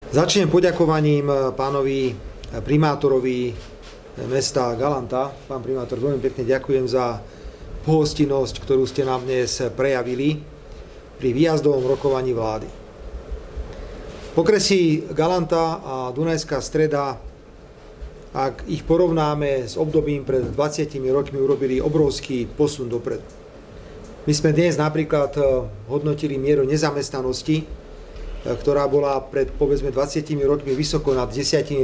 Začnem poďakovaním pánovi primátorovi mesta Galanta. Pán primátor, veľmi pekne ďakujem za pohostinnosť, ktorú ste nám dnes prejavili pri výjazdovom rokovaní vlády. Okresy Galanta a Dunajská Streda, ak ich porovnáme s obdobím pred 20 rokmi, urobili obrovský posun dopredu. My sme dnes napríklad hodnotili mieru nezamestnanosti, ktorá bola pred povedzme 20 rokmi vysoko nad 10%,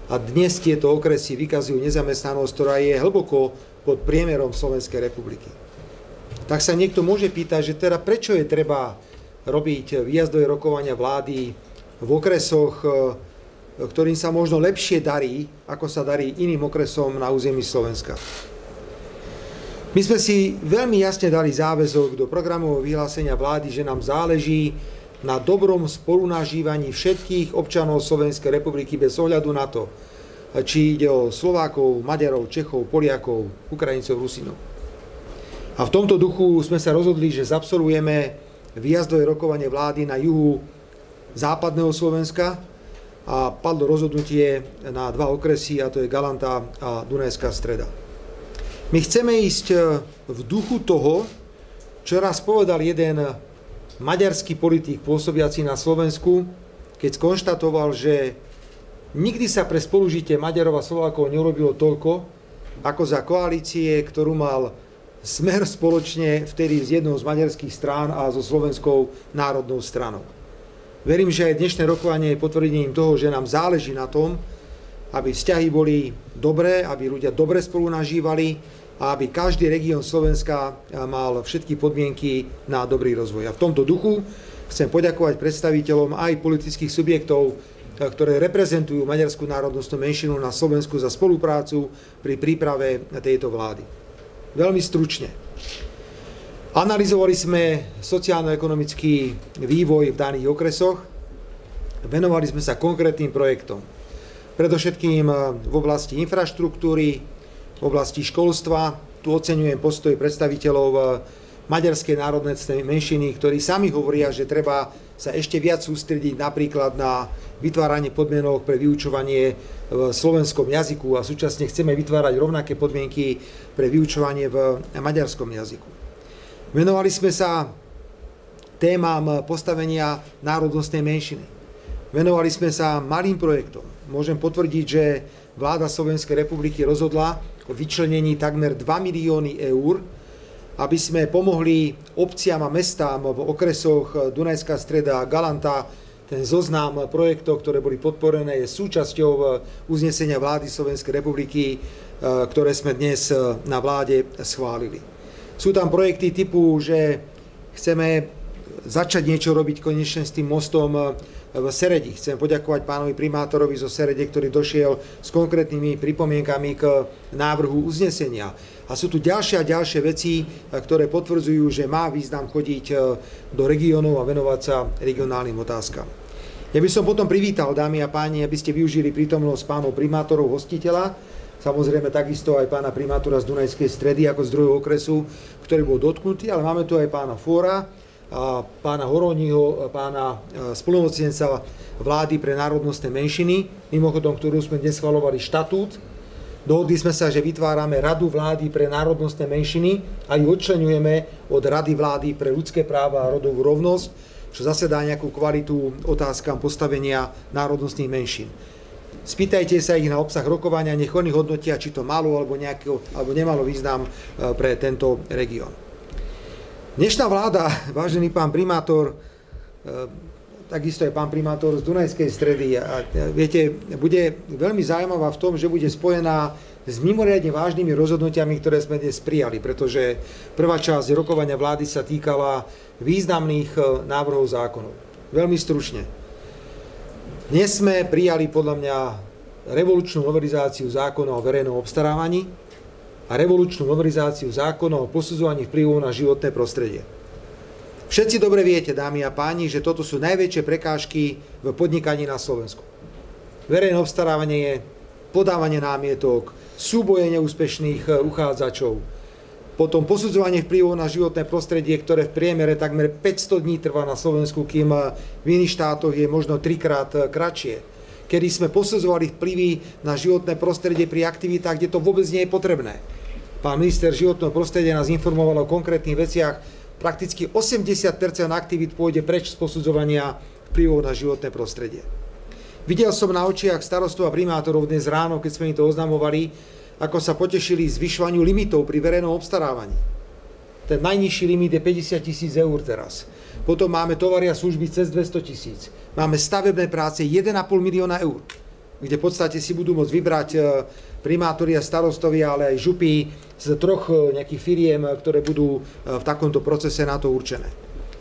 a dnes tieto okresy vykazujú nezamestnanosť, ktorá je hlboko pod priemerom Slovenskej republiky. Tak sa niekto môže pýtať, že teda prečo je treba robiť výjazdové rokovania vlády v okresoch, ktorým sa možno lepšie darí, ako sa darí iným okresom na území Slovenska. My sme si veľmi jasne dali záväzok do programového vyhlásenia vlády, že nám záleží na dobrom spolunažívaní všetkých občanov Slovenskej republiky bez ohľadu na to, či ide o Slovákov, Maďarov, Čechov, Poliakov, Ukrajincov, Rusinov. A v tomto duchu sme sa rozhodli, že zabsolvujeme výjazdové rokovanie vlády na juhu západného Slovenska a padlo rozhodnutie na dva okresy, a to je Galanta a Dunajská Streda. My chceme ísť v duchu toho, čo raz povedal jeden maďarský politik pôsobiaci na Slovensku, keď skonštatoval, že nikdy sa pre spolužitie Maďarov a Slovákov neurobilo toľko, ako za koalície, ktorú mal Smer spoločne vtedy z jednou z maďarských strán a so Slovenskou národnou stranou. Verím, že aj dnešné rokovanie je potvrdením toho, že nám záleží na tom, aby vzťahy boli dobré, aby ľudia dobre spolu nažívali, a aby každý región Slovenska mal všetky podmienky na dobrý rozvoj. A v tomto duchu chcem poďakovať predstaviteľom aj politických subjektov, ktoré reprezentujú maďarskú národnostnú menšinu na Slovensku, za spoluprácu pri príprave tejto vlády. Veľmi stručne. Analyzovali sme sociálno-ekonomický vývoj v daných okresoch, venovali sme sa konkrétnym projektom. Predovšetkým v oblasti infraštruktúry, v oblasti školstva. Tu oceňujem postoj predstaviteľov maďarskej národnej menšiny, ktorí sami hovoria, že treba sa ešte viac sústrediť napríklad na vytváranie podmienok pre vyučovanie v slovenskom jazyku, a súčasne chceme vytvárať rovnaké podmienky pre vyučovanie v maďarskom jazyku. Venovali sme sa témam postavenia národnostnej menšiny. Venovali sme sa malým projektom. Môžem potvrdiť, že vláda Slovenskej republiky rozhodla o vyčlenení takmer 2 milióny eur, aby sme pomohli obciam a mestám v okresoch Dunajská Streda a Galanta. Ten zoznam projektov, ktoré boli podporené, je súčasťou uznesenia vlády Slovenskej republiky, ktoré sme dnes na vláde schválili. Sú tam projekty typu, že chceme začať niečo robiť konečne s tým mostom v Seredi. Chcem poďakovať pánovi primátorovi zo Serede, ktorý došiel s konkrétnymi pripomienkami k návrhu uznesenia. A sú tu ďalšie a ďalšie veci, ktoré potvrdzujú, že má význam chodiť do regiónov a venovať sa regionálnym otázkam. Ja by som potom privítal, dámy a páni, aby ste využili prítomnosť pánov primátorov hostiteľa, samozrejme takisto aj pána primátora z Dunajskej Stredy ako z druhého okresu, ktorý bol dotknutý, ale máme tu aj pána Fóra, a pána Horóniho, pána spolumocnenca vlády pre národnostné menšiny, mimochodom, ktorú sme dnes schvaľovali štatút. Dohodli sme sa, že vytvárame Radu vlády pre národnostné menšiny a ju odčleňujeme od Rady vlády pre ľudské práva a rodovú rovnosť, čo zase dá nejakú kvalitu otázkam postavenia národnostných menšín. Spýtajte sa ich na obsah rokovania, nech oni hodnotia, či to malo alebo nemalo význam pre tento región. Dnešná vláda, vážený pán primátor, takisto je pán primátor z Dunajskej Stredy, a viete, bude veľmi zaujímavá v tom, že bude spojená s mimoriadne vážnymi rozhodnutiami, ktoré sme dnes prijali, pretože prvá časť rokovania vlády sa týkala významných návrhov zákonov. Veľmi stručne. Dnes sme prijali podľa mňa revolučnú novelizáciu zákona o verejnom obstarávaní a revolučnú novelizáciu zákona o posudzovaní vplyvov na životné prostredie. Všetci dobre viete, dámy a páni, že toto sú najväčšie prekážky v podnikaní na Slovensku. Verejné obstarávanie, podávanie námietok, súboje neúspešných uchádzačov, Potom posudzovanie vplyvov na životné prostredie, ktoré v priemere takmer 500 dní trvá na Slovensku, kým v iných štátoch je možno 3-krát kratšie. Kedy sme posudzovali vplyvy na životné prostredie pri aktivitách, kde to vôbec nie je potrebné. Pán minister životného prostredia nás informoval o konkrétnych veciach. Prakticky 80% aktivít pôjde preč z posudzovania vplyvov na životné prostredie. Videl som na očiach starostov a primátorov dnes ráno, keď sme im to oznamovali, ako sa potešili zvyšovaniu limitov pri verejnom obstarávaní. Ten najnižší limit je 50 000 eur teraz. Potom máme tovary a služby cez 200 000. Máme stavebné práce 1,5 milióna eur, kde v podstate si budú môcť vybrať primátori a starostovia, ale aj župy z 3 nejakých firiem, ktoré budú v takomto procese na to určené.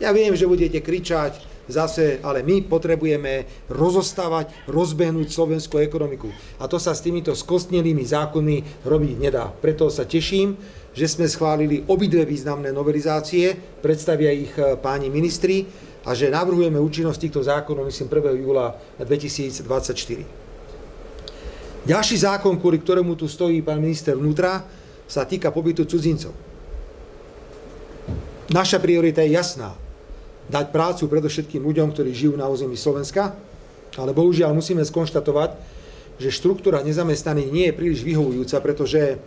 Ja viem, že budete kričať zase, ale my potrebujeme rozostávať, rozbehnúť slovenskú ekonomiku. A to sa s týmito skostnelými zákonmi robiť nedá. Preto sa teším, že sme schválili obidve významné novelizácie, predstavia ich páni ministri a že navrhujeme účinnosť týchto zákonov, myslím, 1. júla 2024. Ďalší zákon, kvôli ktorému tu stojí pán minister vnútra, sa týka pobytu cudzincov. Naša priorita je jasná. Dať prácu predovšetkým ľuďom, ktorí žijú na území Slovenska, ale bohužiaľ musíme skonštatovať, že štruktúra nezamestnaných nie je príliš vyhovujúca, pretože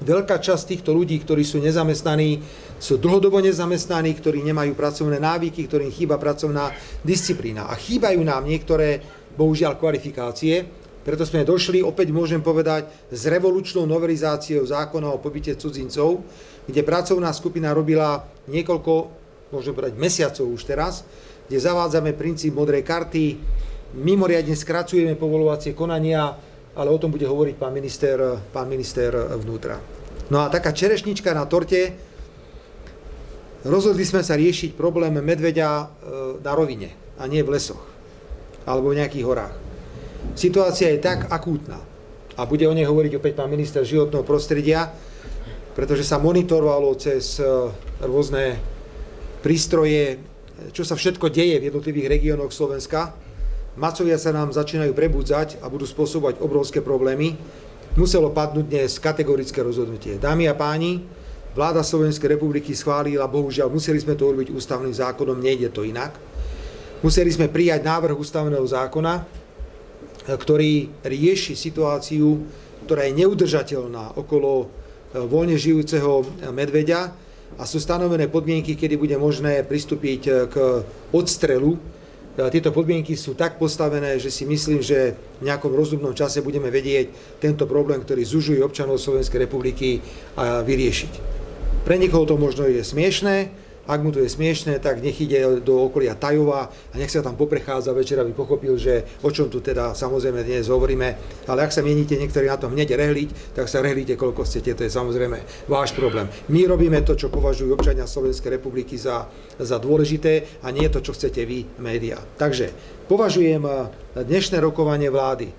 veľká časť týchto ľudí, ktorí sú nezamestnaní, sú dlhodobo nezamestnaní, ktorí nemajú pracovné návyky, ktorým chýba pracovná disciplína. A chýbajú nám niektoré, bohužiaľ, kvalifikácie. Preto sme došli, opäť môžem povedať, s revolučnou novelizáciou zákona o pobyte cudzincov, kde pracovná skupina robila niekoľko, môžem povedať, mesiacov už teraz, kde zavádzame princíp modrej karty, mimoriadne skracujeme povolovacie konania, ale o tom bude hovoriť pán minister vnútra. No a taká čerešnička na torte, rozhodli sme sa riešiť problém medveďa na rovine a nie v lesoch alebo v nejakých horách. Situácia je tak akútna a bude o nej hovoriť opäť pán minister životného prostredia, pretože sa monitorovalo cez rôzne prístroje, čo sa všetko deje v jednotlivých regiónoch Slovenska. Macovia sa nám začínajú prebudzať a budú spôsobovať obrovské problémy. Muselo padnúť dnes kategorické rozhodnutie. Dámy a páni, vláda Slovenskej republiky schválila, bohužiaľ museli sme to urobiť ústavným zákonom, nejde to inak. Museli sme prijať návrh ústavného zákona, ktorý rieši situáciu, ktorá je neudržateľná okolo voľne žijúceho medveďa a sú stanovené podmienky, kedy bude možné pristúpiť k odstrelu. Tieto podmienky sú tak postavené, že si myslím, že v nejakom rozumnom čase budeme vedieť tento problém, ktorý zužuje občanov Slovenskej republiky, vyriešiť. Pre niekoho to možno je smiešné. Ak mu to je smiešné, tak nech ide do okolia Tajova a nech sa tam poprechádza večer, aby pochopil, že o čom tu teda samozrejme dnes hovoríme. Ale ak sa mienite niektorí na tom hneď rehliť, tak sa rehlíte koľko chcete, to je samozrejme váš problém. My robíme to, čo považujú občania Slovenskej republiky za dôležité a nie to, čo chcete vy, médiá. Takže považujem dnešné rokovanie vlády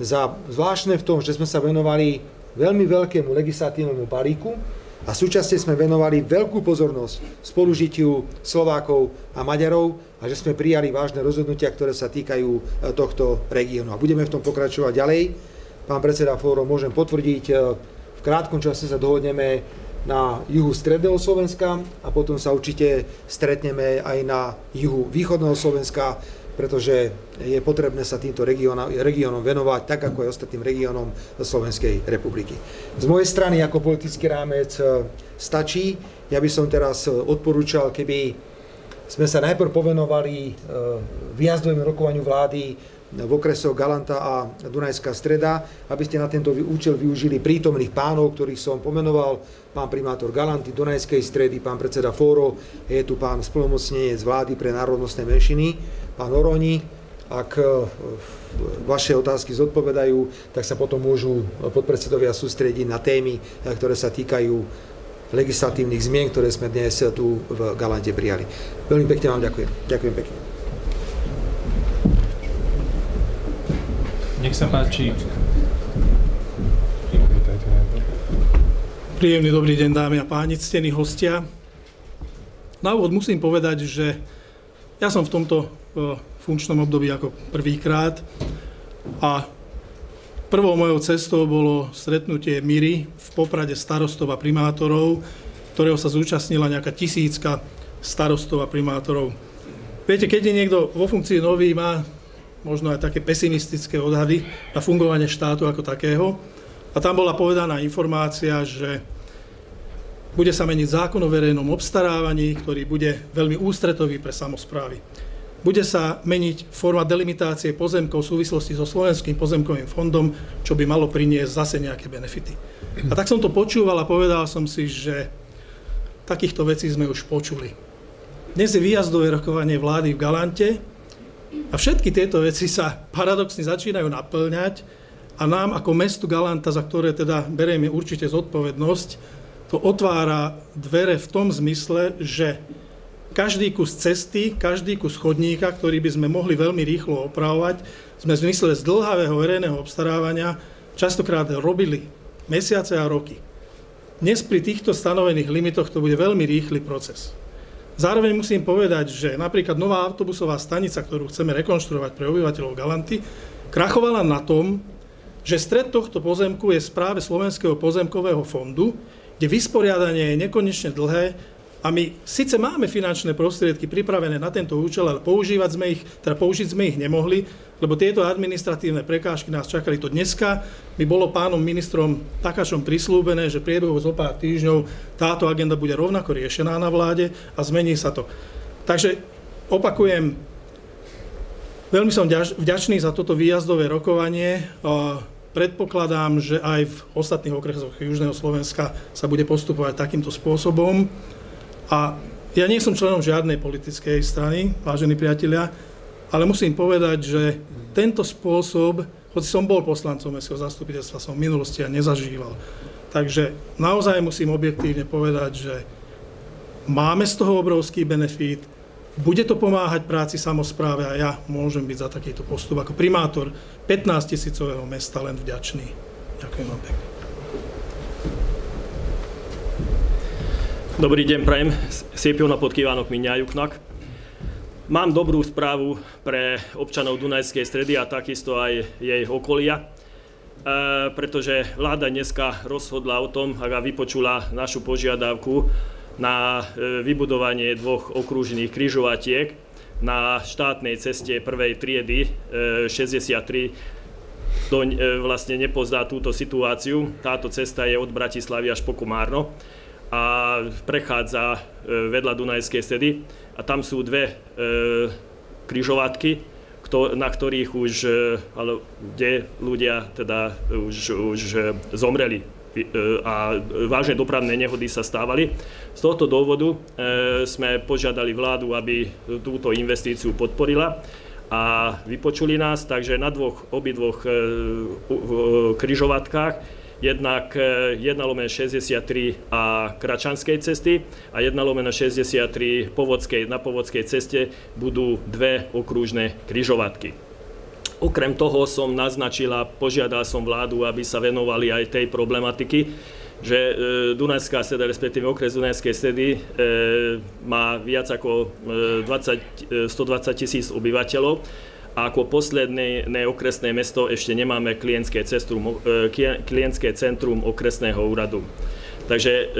za zvláštne v tom, že sme sa venovali veľmi veľkému legislatívnemu balíku, a súčasne sme venovali veľkú pozornosť spolužitiu Slovákov a Maďarov a že sme prijali vážne rozhodnutia, ktoré sa týkajú tohto regiónu. A budeme v tom pokračovať ďalej. Pán predseda Fóro, môžem potvrdiť, v krátkom čase sa dohodneme na juhu stredného Slovenska a potom sa určite stretneme aj na juhu východného Slovenska, pretože je potrebné sa týmto regiónom venovať, tak ako aj ostatným regiónom Slovenskej republiky. Z mojej strany ako politický rámec stačí. Ja by som teraz odporúčal, keby sme sa najprv povenovali výjazdovému rokovaniu vlády v okresoch Galanta a Dunajská Streda, aby ste na tento účel využili prítomných pánov, ktorých som pomenoval, pán primátor Galanty, Dunajskej Stredy, pán predseda Fóro, je tu pán splnomocnenec vlády pre národnostné menšiny, pán Oroni. Ak vaše otázky zodpovedajú, tak sa potom môžu podpredsedovia sústrediť na témy, ktoré sa týkajú legislatívnych zmien, ktoré sme dnes tu v Galante prijali. Veľmi pekne vám ďakujem. Ďakujem pekne. Nech sa páči. Príjemný dobrý deň, dámy a páni, ctení hostia. Na úvod musím povedať, že ja som v tomto funkčnom období ako prvýkrát a Prvou mojou cestou bolo stretnutie MIRI v Poprade starostov a primátorov, ktorého sa zúčastnila nejaká 1000 starostov a primátorov. Viete, keď je niekto vo funkcii nový, má možno aj také pesimistické odhady na fungovanie štátu ako takého. A tam bola povedaná informácia, že bude sa meniť zákon o verejnom obstarávaní, ktorý bude veľmi ústretový pre samosprávy. Bude sa meniť forma delimitácie pozemkov v súvislosti so Slovenským pozemkovým fondom, čo by malo priniesť zase nejaké benefity. A tak som to počúval a povedal som si, že takýchto vecí sme už počuli. Dnes je výjazdové rokovanie vlády v Galante a všetky tieto veci sa paradoxne začínajú naplňať a nám ako mestu Galanta, za ktoré teda berieme určite zodpovednosť, to otvára dvere v tom zmysle, že každý kus cesty, každý kus chodníka, ktorý by sme mohli veľmi rýchlo opravovať, sme v zmysle zdĺhavého verejného obstarávania častokrát robili mesiace a roky. Dnes pri týchto stanovených limitoch to bude veľmi rýchly proces. Zároveň musím povedať, že napríklad nová autobusová stanica, ktorú chceme rekonštruovať pre obyvateľov Galanty, krachovala na tom, že stred tohto pozemku je v správe Slovenského pozemkového fondu, kde vysporiadanie je nekonečne dlhé a my síce máme finančné prostriedky pripravené na tento účel, ale použiť sme ich nemohli, lebo tieto administratívne prekážky nás čakali to dneska. Mi bolo pánom ministrom Takačom prislúbené, že priebehu zo pár týždňov táto agenda bude rovnako riešená na vláde a zmení sa to. Takže opakujem, veľmi som vďačný za toto výjazdové rokovanie. Predpokladám, že aj v ostatných okresoch Južného Slovenska sa bude postupovať takýmto spôsobom. A ja nie som členom žiadnej politickej strany, vážení priatelia, ale musím povedať, že tento spôsob, hoci som bol poslancom mestského zastupiteľstva, som v minulosti ja nezažíval. Takže naozaj musím objektívne povedať, že máme z toho obrovský benefit, bude to pomáhať práci samospráve a ja môžem byť za takýto postup ako primátor 15-tisícového mesta len vďačný. Ďakujem vám pekne. Dobrý deň, prajem. Szép napot kívánok mindnyájuknak. Mám dobrú správu pre občanov Dunajskej Stredy a takisto aj jej okolia, pretože vláda dneska rozhodla o tom, ak vypočula našu požiadavku na vybudovanie 2 okružných križovatiek na štátnej ceste prvej triedy 63. Vlastne nepozná túto situáciu. Táto cesta je od Bratislavy až po Komárno a prechádza vedľa Dunajskej Stredy a tam sú 2 križovatky, na ktorých už, kde ľudia teda už zomreli a vážne dopravné nehody sa stávali. Z tohto dôvodu sme požiadali vládu, aby túto investíciu podporila a vypočuli nás, takže na obidvoch križovatkách, jednak 1/63 a Kračanskej cesty a 1/63 na Povodskej ceste budú 2 okružné križovatky. Okrem toho som naznačil a požiadal som vládu, aby sa venovali aj tej problematiky, že Dunajská Streda, respektíve okres Dunajskej Stredy má viac ako 120 000 obyvateľov. A ako posledné okresné mesto ešte nemáme klientské centrum okresného úradu. Takže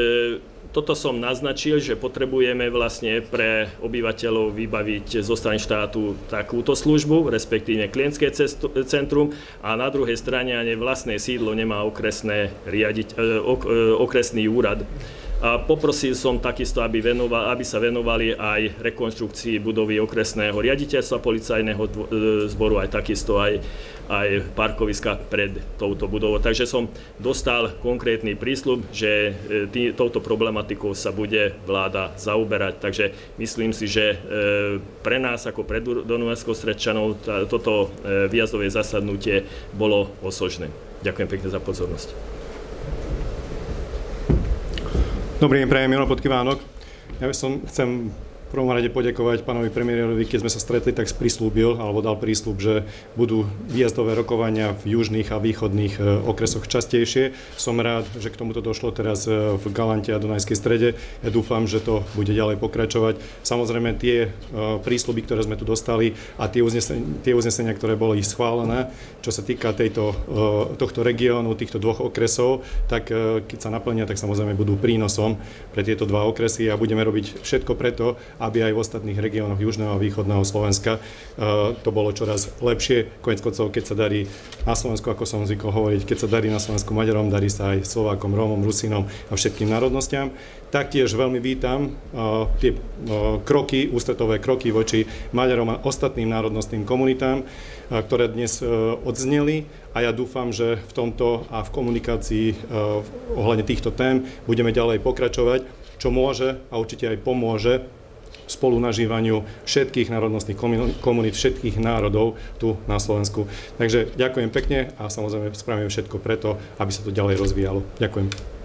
toto som naznačil, že potrebujeme vlastne pre obyvateľov vybaviť zo strany štátu takúto službu, respektíve klientské centrum, a na druhej strane ani vlastné sídlo nemá okresný úrad. A poprosil som takisto, aby sa venovali aj rekonštrukcii budovy okresného riaditeľstva policajného zboru, aj takisto aj parkoviska pred touto budovou. Takže som dostal konkrétny prísľub, že touto problematikou sa bude vláda zaoberať. Takže myslím si, že pre nás ako pre Dunajsko-Stredčanov toto výjazdové zasadnutie bolo osožné. Ďakujem pekne za pozornosť. Dobrý deň, prajem, Jano Podkivánok. Ja chcem V prvom rade poďakovať pánovi premiérovi, keď sme sa stretli, tak prislúbil, alebo dal prísľub, že budú výjazdové rokovania v južných a východných okresoch častejšie. Som rád, že k tomuto došlo teraz v Galante a Dunajskej Strede. Ja dúfam, že to bude ďalej pokračovať. Samozrejme, tie prísľuby, ktoré sme tu dostali a tie uznesenia, ktoré boli schválené, čo sa týka tohto regiónu, týchto dvoch okresov, tak keď sa naplnia, tak samozrejme budú prínosom pre tieto dva okresy a budeme robiť všetko preto, aby aj v ostatných regiónoch južného a východného Slovenska to bolo čoraz lepšie. Koniec koncov, keď sa darí na Slovensku, ako som zvykol hovoriť, keď sa darí na Slovensku Maďarom, darí sa aj Slovákom, Rómom, Rusinom a všetkým národnostiam. Taktiež veľmi vítam tie ústretové kroky voči Maďarom a ostatným národnostným komunitám, ktoré dnes odzneli, a ja dúfam, že v tomto a v komunikácii ohľadne týchto tém budeme ďalej pokračovať, čo môže a určite aj pomôže spolunažívaniu všetkých národnostných komunít, všetkých národov tu na Slovensku. Takže ďakujem pekne a samozrejme spravíme všetko preto, aby sa to ďalej rozvíjalo. Ďakujem.